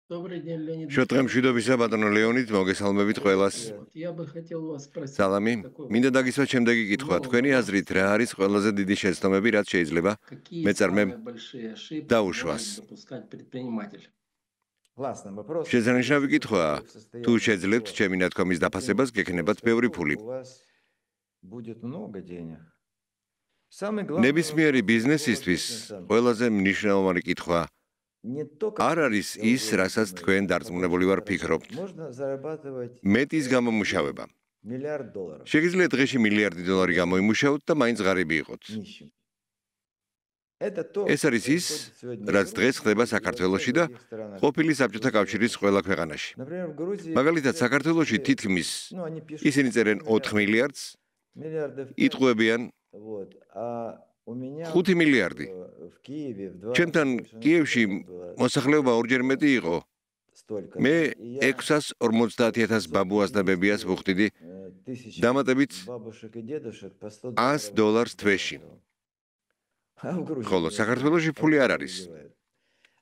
Добрый день, Леонид შოტყემშვიდობისა ბატონო ლეონიდ მოგესალმებით ყველას. Николаевич. Я бы хотел вас спросить. სალამი. такой მინდა დაგისვათ შემდეგი კითხვა. თქვენი აზრით რა არის ყველაზე დიდი შეცდომები, რაც შეიძლება Какие მეწარმემ самые большие ошибки დაუშვას? может допускать предприниматель? Классный вопрос. შესანიშნავი კითხვაა. თუ შეძლებთ ჩემი ნათქვამის დაფასებას, გექნებათ ბევრი ფული. У вас будет много денег. Самый главный ნებისმიერი вопрос ბიზნესისთვის бизнеса ყველაზე მნიშვნელოვანი კითხვა не только არ არის ის, რასაც თქვენ დარწმუნებული ვარ ფიქრობთ. можно зарабатывать მეტის გამომუშავება. $1 миллиард. შეგიძლიათ დღეში $1 მილиарდი გამოიმუშაოთ და მაინც ღარიბი იყოთ. Нищим. Это то, ეს არის что ის, происходит сегодня რაც в დღეს Грузии ხდება и во საქართველოში და других странах. ყოფილი საბჭოთა კავშირის ყველა ქვეყანაში. Например, в Грузии მაგალითად, все საქართველოში эти, თითქმის ну, они пишут ისინი წერენ 4 მილიარდს, миллиардов, იტყუებიან вот, а у меня 5 მილიარდი. в Киеве в 2 ჩემთან კიევში მოსახლეობა ორჯერ მეტი იყო. столько. მე И я 650,000 ბაბუას და ბებიას ვუხდიდი тысячи დამატებით бабушек и дедушек по $100 $100 თვეში. А в Грузии ხოლო საქართველოში ფული არ არის. убивают.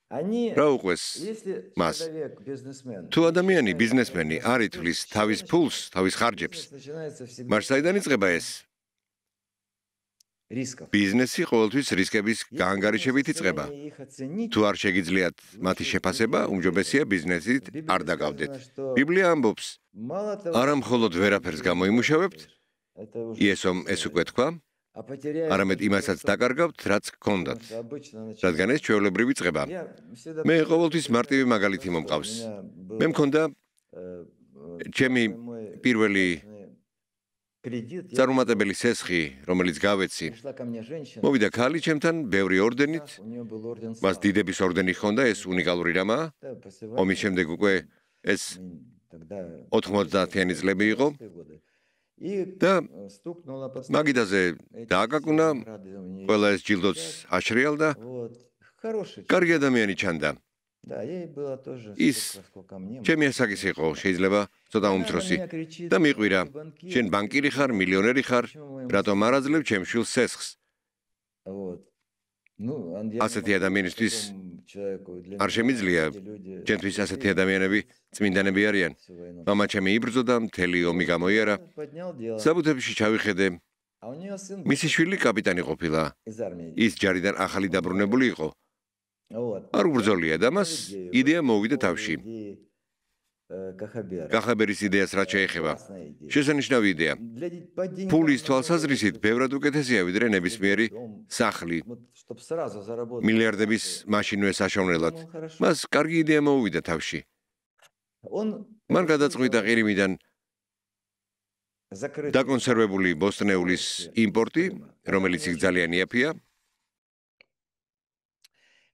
Они, რა უყვეს? если მას? человек, бизнесмен, თუ ადამიანი, считает, ბიზნესმენი არ ითვლის თავის ფულს, თავის ხარჯებს, бизнес начинается всегда მას საიდან იწყება ეს? с рисков. ბიზნესი ყოველთვის რისკების გაანგარიშებით იწყება. Если вы не в состоянии их оценить, თუ არ შეგიძლიათ მათი შეფასება, უმჯობესია ბიზნესით Библия არ сказано, დაგავდეთ. что ბიბლია ამბობს, мало того, არა что მხოლოდ ты ვერაფერს зарабатываешь, გამოიმუშავებთ, это уже იესომ ეს უკვე თქვა, а потеряешь არამედ даже იმასაც то, что- დაკარგავთ, რაც გქონდათ, потому что обычно რადგან ეს ჩვეულებრივი წყება. Я всегда მე привожу ყოველთვის пример მარტივი того, მაგალითი что მომყავს. у меня был, მე მქონდა ჩემი мой პირველი частный кредит, я წარუმატებელი სესხი, რომელიც გავეცი. пришла ко мне женщина, მოვიდა ქალი ჩემთან ბევრი ორდენით, у нее был орден მას славы. დიდების ორდენი ჰქონდა, ეს უნიკალური რამაა. Да, после ომის войны, შემდეგ უკვე ეს тогда 90-იანი წლები იყო 90-е годы. И და стукнула под მაგიდაზე эти დააკაკუნა, все награды у нее ყველა ეს ჯილდოც висят. აშრიალდა, Вот. Хороший человек. კარგი ადამიანი ჩანდა. Да, ей было тоже ის столько, сколько мне. ჩემი ასაკის იყო, შეიძლება ცოტა Она на უმცროსი. меня кричит, და მიყვირა, «Ты банкир, შენ ბანკირი ხარ, მილიონერი ხარ, почему моему რატომ არ აძლევ ჩემ შვილს სესხს? Вот. Ну, я не ასეთი могу ადამიანისთვის такому человеку, для არ меня შემიძლია, эти люди ჩემთვის ასეთი святые, ადამიანები წმინდანები არიან. всю войну. მამა ჩემი იბრძოდა, მთელი ომი გამოიარა. Поднял дело. საბუთებში ჩავიხედე, А у нее сын был მისი შვილი კაპიტანი ყოფილა. из армии. ის ჯარიდან ახალი დაბრუნებული იყო. Вот. არ უბრძოლია და მას იდეა მოვიდა თავში. Идеи, Кахабера. კახაბერის იდეას რაც შეეხება. Классная идея. შესანიშნავი იდეა. По деньгам ფულის намного თვალსაზრისით лучше. ბევრად უკეთესია ვიდრე ნებისმიერი Дом, სახლი. вот, чтоб сразу заработать. მილიარდების მაშინვე საშოვნელად. Ну, хорошо. მას კარგი იდეა მოუვიდა თავში. Он მან გადაწყვიტა ყირიმიდან закрыт. დაკონსერვებული ბოსტნეულის იმპორტი, რომელიც იქ ძალიან იაფია,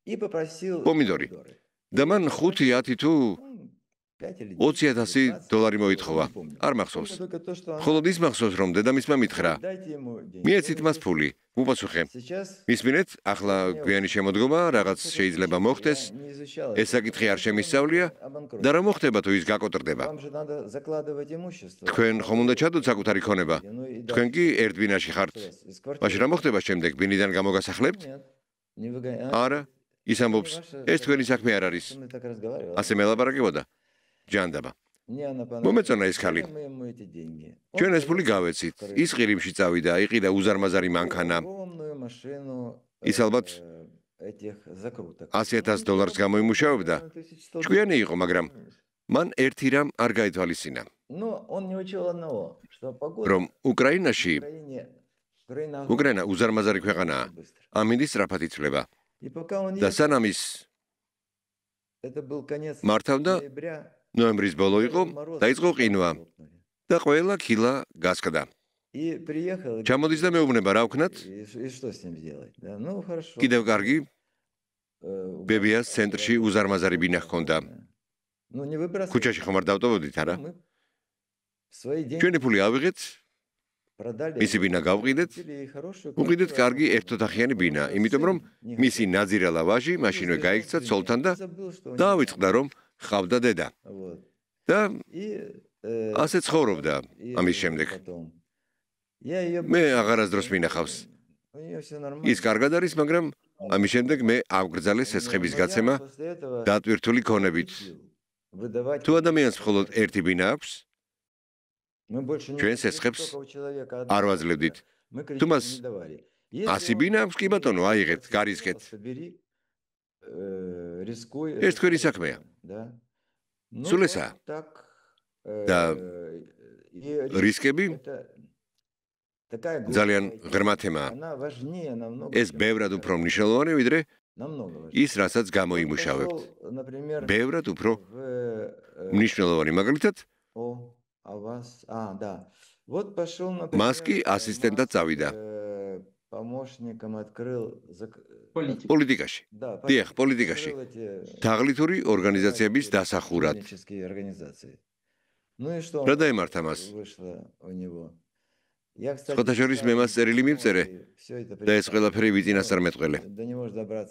И попросил помидоры. помидоры. და მან 5-10 თუ Ну, 5 или 20,000 დოლარი მოითხოვა. Не помню. არ მახსოვს. Только то, что она- მხოლოდ ის მახსოვს, რომ დედამისმა მითხრა, Дайте ему деньги. მიეცით მას ფული. უპასუხე, Сейчас მისმინეთ, ახლა გვიანი შემოდგომა, რაღაც შეიძლება მოხდეს, я не изучал ეს это. საკითხი არ შემისწავლია Обанкрот. და რა მოხდება თუ ის გაკოტრდება. Вам же надо закладывать имущество. თქვენ ხომ უნდა ჩადოთ საკუთარი ქონება? Ну и თქვენ дальше. კი ერთ ბინაში ხართ. Что у вас, из квартиры? მაშინ რა მოხდება შემდეგ? ბინიდან გამოგასახლებთ? Нет, не выгоняют. არა, ის ამბობს, ეს თქვენი საქმე არ არის. Со мной так разговаривала. ასე მელაპარაკებოდა. ჯანდაბა. Мне она მომეწონა ეს ქალი. Мы ему эти деньги. ჩვენ ეს ფული გავეცით. ის ყირიმში წავიდა, იყიდა უზარმაზარი მანქანა. Огромную машину, ის ალბათ этих закруток. $100,000 გამოიმუშავებდა. 1100. ჭკვიანი იყო, მაგრამ მან ერთი რამ არ გაითვალისწინა, Но он не учел одного, что погода რომ უკრაინაში, Украина უკრაინა უზარმაზარი ქვეყანაა. быстро. ამინდი სწრაფად იცვლება. И пока он და ехал, სანამ ის это был конец მართავდა, ноября, ნოემბრის ბოლო იყო, დაიწყო ყინვა და ყველა ქილა გასკდა. И приехал, ჩამოდის და მეუბნება რა ვქნათ? и что с ним сделать? Да, ну хорошо. კიდევ კარგი, У ბებიას нас ცენტრში უზარმაზარი ბინა ჰქონდა. Ну не выбрасывай. ქუჩაში ხომ არ დავტოვოდით, არა? Мы свои деньги ჩვენი ფული ავიღეთ, продали. მისი ბინა გავყიდეთ, Купили хорошую უყიდეთ квартиру. კარგი ერთოთახიანი ბინა, იმიტომ რომ მისი ნაძირალა ვაჟი მაშინვე გაიქცა ცოლთან და Забыл, что у него- დაავიწყდა რომ ხავდა დედა. Вот. და И ასე ცხოვრობდა и ამის შემდეგ. потом. Я ее მე აღარასდროს მინახავს. У нее все нормально. ის კარგად არის, მაგრამ ამის შემდეგ მე ავგრძალე სესხების გაცემა დატვირთული ქონებით. თუ ადამიანს მხოლოდ ერთი ბინა აქვს, ჩვენ სესხებს არ ვაძლევდით. თუ მას 100 ბინა აქვს, კი ბატონო, აიღეთ, გარისკეთ. ეს თქვენი საქმეა. სულ ესაა. და რისკები ძალიან ღრმა თემაა. ეს ბევრად უფრო მნიშვნელოვანია, ვიდრე ის, რასაც გამოიმუშავებთ. ბევრად უფრო მნიშვნელოვანი, მაგალითად, მას კი ასისტენტად წავიდა. პოლიტიკაში. დიახ, პოლიტიკაში. თაღლითური ორგანიზაციების დასახურად. რა დაემართა მას? სხვათა შორის მე მას წერილი მივწერე და ეს ყველაფერი ვიწინასწარმეტყველე.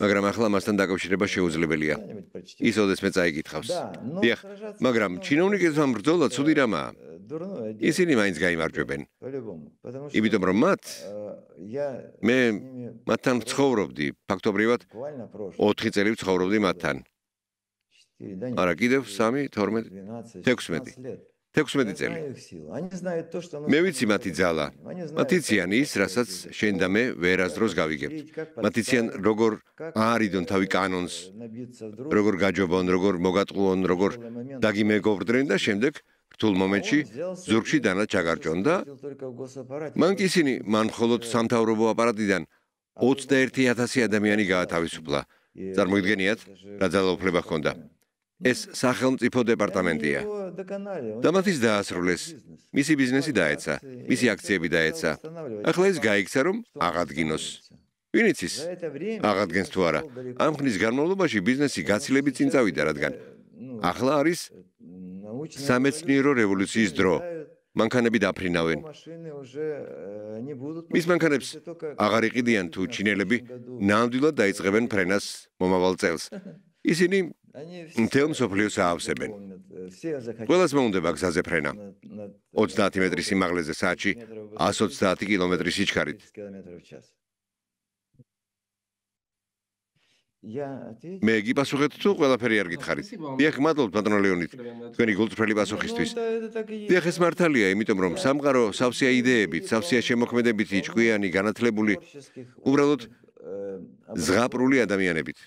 მაგრამ ახლა მასთან დაკავშირება შეუძლებელია. ის ოდესმე წაიკითხავს. დიახ, მაგრამ ჩინოვნიკებთან ბრძოლა ცუდი რამაა. ისინი მაინც გაიმარჯვებენ. იმიტომ რომ მე მათთან ცხოვრობდი, ფაქტობრივად 4 წელი ცხოვრობდი მათთან. არა, კიდევ 3, 12, 16 წელი. მე ვიცი მათი ძალა. მათ იციან ის, რასაც შენ და მე ვერასდროს გავიგებთ. მათ იციან როგორ აარიდონ თავი კანონს, როგორ გაჯობონ, როგორ მოგატყუონ, როგორ დაგიმეგობრდნენ და შემდეგ რთულ მომენტში ზურგში დანაც ჩაგარჭონ და მან კი ისინი მან მხოლოდ სამთავრობო აპარატიდან 21,000 ადამიანი გაათავისუფლა. წარმოიდგენიათ, რა ძალაუფლება ჰქონდა. ეს სახელმწიფო დეპარტამენტია. და მათ ის დაასრულეს. მისი ბიზნესი დაეცა, მისი აქციები დაეცა. ახლა ის გაიქცა, რომ აღადგინოს. ვინ იცის? აღადგენს თუ არა. ამ ხნის განმავლობაში ბიზნესი გაცილებით წინ წავიდა, რადგან ახლა არის სამეცნიერო რევოლუციის დრო. მანქანები დაფრინავენ. მის მანქანებს აღარ იყიდიან თუ ჩინელები ნამდვილად დაიწყებენ ფრენას მომავალ წელს. ისინი მთელ მსოფლიოს აავსებენ. ყველას მოუნდება გზაზე ფრენა. 30 მეტრის სიმაღლეზე საათში 130 კილომეტრის სიჩქარით. მე გიპასუხეთ თუ ყველაფერი არ გითხარით? დიახ, მადლობთ ბატონო ლეონიდ, თქვენი გულწრფელი პასუხისთვის. დიახ, ეს მართალია, იმიტომ რომ სამყარო სავსეა იდეებით, სავსეა შემოქმედებით, იჭკვიანი, განათლებული, უბრალოდ ზღაპრული ადამიანებით.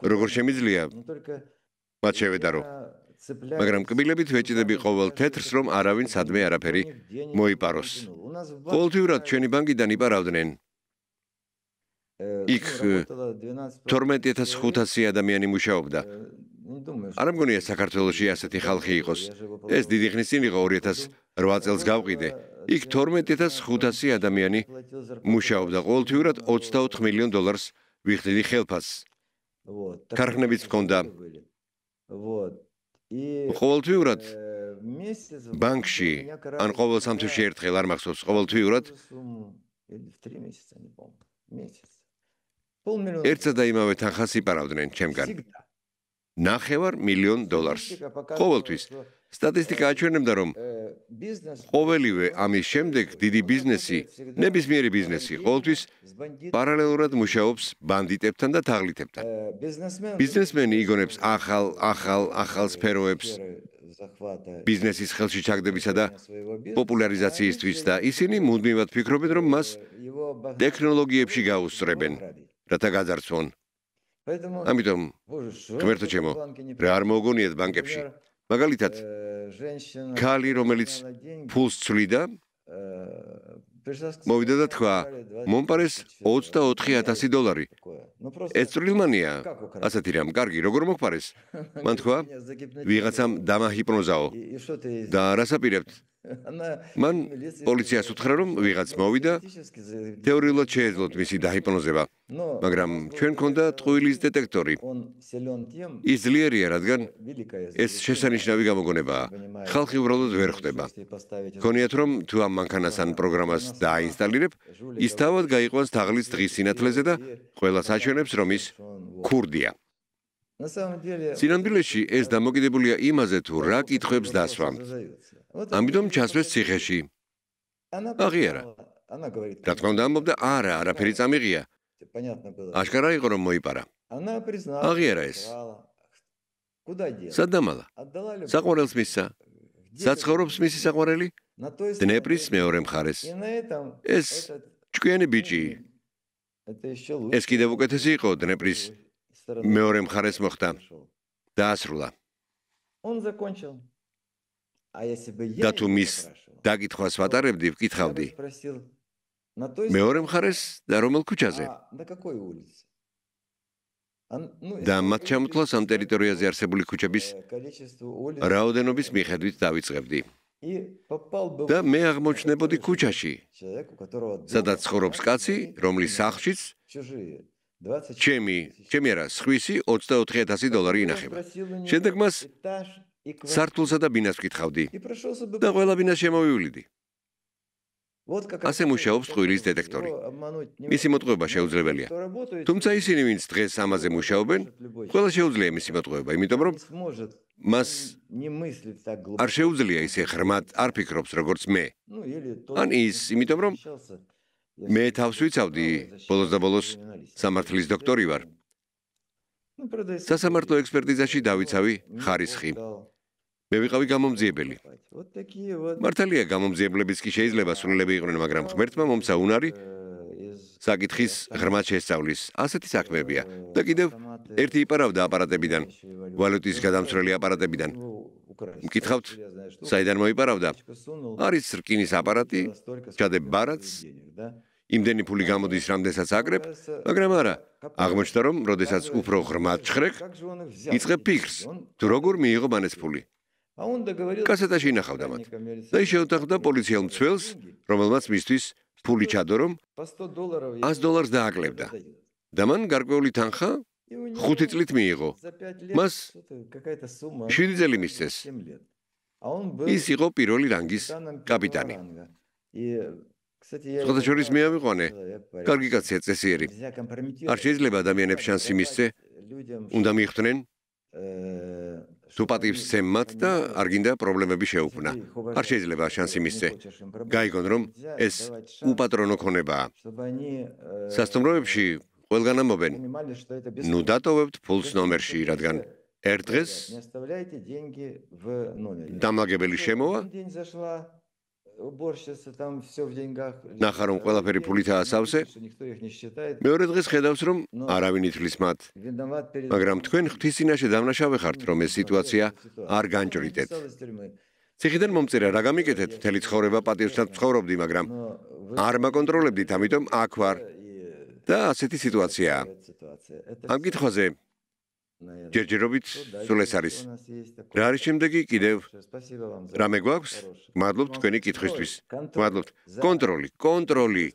როგორ შემიძლია მათ შევედარო? მაგრამ კბილებით ვეჭდები ყოველ თეთრს, რომ არავინ სადმე არაფერი მოიპაროს. ყოველთვიურად ჩვენი ბანკიდან იპარავდნენ. იქ 12,500 ადამიანი მუშაობდა. არ მგონია საქართველოში ასეთი ხალხი იყოს. ეს დიდი ხნის წინ იყო 2008 წელს გავყიდე. იქ 12,500 ადამიანი მუშაობდა. ყოველთვიურად $24 მილიონ ვიხდიდი ხელფასს. ქარხნებიც ჰქონდა. ყოველთვიურად ბანკში, ან ყოველ სამთვეში ერთხელ, არ მახსოვს, ყოველთვიურად ერთსა და იმავე თანხას იპარავდნენ ჩემგან. $9,000,000. ყოველთვის. სტატისტიკა აჩვენებდა, რომ ყოველივე ამის შემდეგ დიდი ბიზნესი, ნებისმიერი ბიზნესი, ყოველთვის პარალელურად მუშაობს ბანდიტებთან და თაღლითებთან. ბიზნესმენი იგონებს ახალ სფეროებს ბიზნესის ხელში ჩაგდებისა და პოპულარიზაციისთვის და ისინი მუდმივად ფიქრობენ, რომ მას ტექნოლოგიებში გაუსწრებენ, რათა გაძარცვონ. ამიტომ, ღმერთო ჩემო, რა არ მოგონიათ ბანკებში. მაგალითად, ქალი, რომელიც ფულს ცვლიდა, მოვიდა და თქვა, მომპარეს $24,000. ეს წვრილმანია, ასეთი რამ, კარგი, როგორ მოგპარეს? მან თქვა, ვიღაცამ დამაჰიპნოზაო. და რას აპირებთ? მან პოლიციას უთხრა, რომ ვიღაც მოვიდა, თეორიულად შეეძლოთ მისი დაჰიპნოზება, მაგრამ ჩვენ გქონდა ტყუილის დეტექტორი. ის ძლიერია, რადგან ეს შესანიშნავი გამოგონებაა. ხალხი უბრალოდ ვერ ხვდება. გქონიათ, რომ თუ ამ მანქანას ან პროგრამას დააინსტალირებ, ის თავად გაიყვანს თაღლის დღის სინათლეზე და ყველას აჩვენებს, რომ ის ქურდია. სინამდვილეში ეს დამოკიდებულია იმაზე, თუ რა კითხვებს დასვამთ. ამიტომ ჩასვეს ციხეში. აღიარა. რა თქმა უნდა, ამბობდა, არაფერი წამიღია. აშკარა იყო რომ მოიპარა. აღიარა ეს. სად დამალა? საყვარელს მისცა. სად ცხოვრობს მისი საყვარელი? დნეპრის მეორე მხარეს. ეს ჭკვიანი ბიჭი. ეს კიდევ უკეთესი იყო დნეპრის მეორე მხარეს მოხდა. დაასრულა. და თუ მის დაკითხვას ვატარებდი, ვკითხავდი. მეორე მხარეს და რომელ ქუჩაზე? და მათ ჩამოთვლას ამ ტერიტორიაზე არსებული ქუჩების რაოდენობის მიხედვით დავიწყებდი. და მე აღმოჩნდებოდი ქუჩაში, სადაც ცხოვრობს კაცი, რომლის სახლშიც ჩემი არა, სხვისი $24,000 ინახება. შემდეგ მას სართულსა და ბინას ვკითხავდი და ყველა ბინას შემოვივლიდი. ასე მუშაობს წყვილის დეტექტორი. მისი მოტყუება შეუძლებელია. თუმცა ისინი, ვინც დღეს ამაზე მუშაობენ, ყველა შეუძლია მისი მოტყუება, იმიტომ რომ მას არ შეუძლია ისე ღრმად არ ფიქრობს, როგორც მე. ან ის, იმიტომ რომ მე თავს ვიცავდი, ბოლოს და ბოლოს სამართლის დოქტორი ვარ. სასამართლო ექსპერტიზაში დავიცავი ხარისხი. მე ვიყავი გამომძიებელი. მართალია, გამომძიებლებიც კი შეიძლება სრულები იყვნენ, მაგრამ ღმერთმა მომცა უნარი საკითხის ღრმად შესწავლის. ასეთი საქმეებია. და კიდევ ერთი იპარავდა აპარატებიდან, ვალუტის გადამცვლელი აპარატებიდან. მკითხავთ, საიდან მოიპარავდა? არის რკინის აპარატი, ჩადებ ბარათს, იმდენი ფული გამოდის, რამდენსაც აკრებ, მაგრამ არა. აღმოჩნდა, რომ როდესაც უფრო ღრმად ჩხრეკ, იწყებ ფიქრს, თუ როგორ მიიღო მან ეს ფული. კასეტაში ინახავდა მათ და ის შეუტახდა პოლიციელ მცველს, რომელმაც მისთვის ფული ჩადო, რომ $100 დააკლებდა. და მან გარკვეული თანხა 5 წლით მიიღო. მას 7 წელი მისცეს. ის იყო პირველი რანგის კაპიტანი. სხვადასხვა მე ავიყვანე, კარგი კაცია, წესიერი. არ შეიძლება ადამიანებს შანსი მისცე, უნდა მიხვდნენ თუ პატივს სცემ და არ გინდა პრობლემები შეუქმნა. არ შეიძლება შანსი მისცე. გაიგონ, რომ ეს უპატრონო ქონებაა. სასტუმროებში ყველგან ამბობენ, ნუ დატოვებთ ფულს ნომერში, რადგან ერთ დღეს დამლაგებელი შემოვა, ნახა რომ ყველაფერი ფულითაა სავსე, მეორე დღეს ხედავს, რომ არავინ ითვლის მათ. მაგრამ თქვენ ღვთისწინაშე დამნაშავე ხართ, რომ ეს სიტუაცია არ განჭრიდეთ. ციხიდან მომწერა, რა გამიკეთეთ, მთელი ცხოვრება პატივსთან ცხოვრობდი, მაგრამ არ მაკონტროლებდით, ამიტომ აქ ვარ. და ასეთი სიტუაციაა. ამ კითხვაზე ჯერჯერობით სულ ეს არის. რა არის შემდეგი კიდევ? რამე გვაქვს? მადლობთ თქვენი კითხვისთვის. მადლობთ. კონტროლი.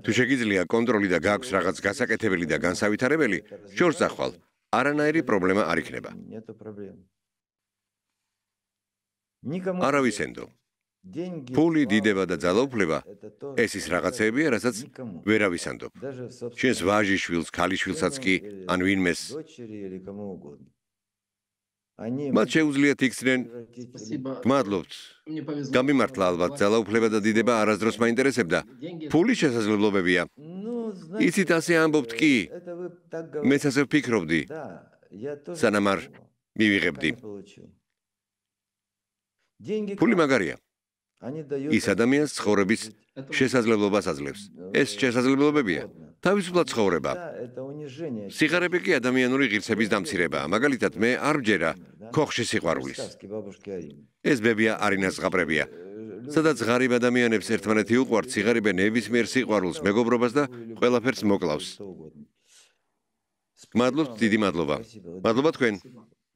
თუ შეგიძლია კონტროლი და გაქვს რაღაც გასაკეთებელი და განსავითარებელი, შორს ახვალ. არანაირი პრობლემა არ იქნება. არავის ენდო. ფული, დიდება და ძალაუფლება ეს ის რაღაცებია, რასაც ვერავის ანდობ. შენს ვაჟიშვილს, ქალიშვილსაც კი, ან ვინმეს. მათ შეუძლიათ იქცნენ, გმადლობთ. გამიმართლა, ალბათ ძალაუფლება და დიდება არასდროს მაინტერესებდა. ფული შესაძლებლობებია. იცით, ასე ამბობთ კი. მეც ასე ვფიქრობდი. სანამ არ მივიღებდი. ფული მაგარია. ის ადამიანს ცხოვრების შესაძლებლობას აძლევს. ეს შესაძლებლობებია თავისუფლად ცხოვრება. სიღარიბე კი ადამიანური ღირსების დამცირებაა. მაგალითად, მე არ ვჯერა ქოხში სიყვარულის. ეს ბებია არინას ზღაპრებია. სადაც ღარიბ ადამიანებს ერთმანეთი უყვართ, სიღარიბე ნებისმიერ სიყვარულს, მეგობრობას და ყველაფერს მოკლავს. მადლობთ, დიდი მადლობა. მადლობა თქვენ.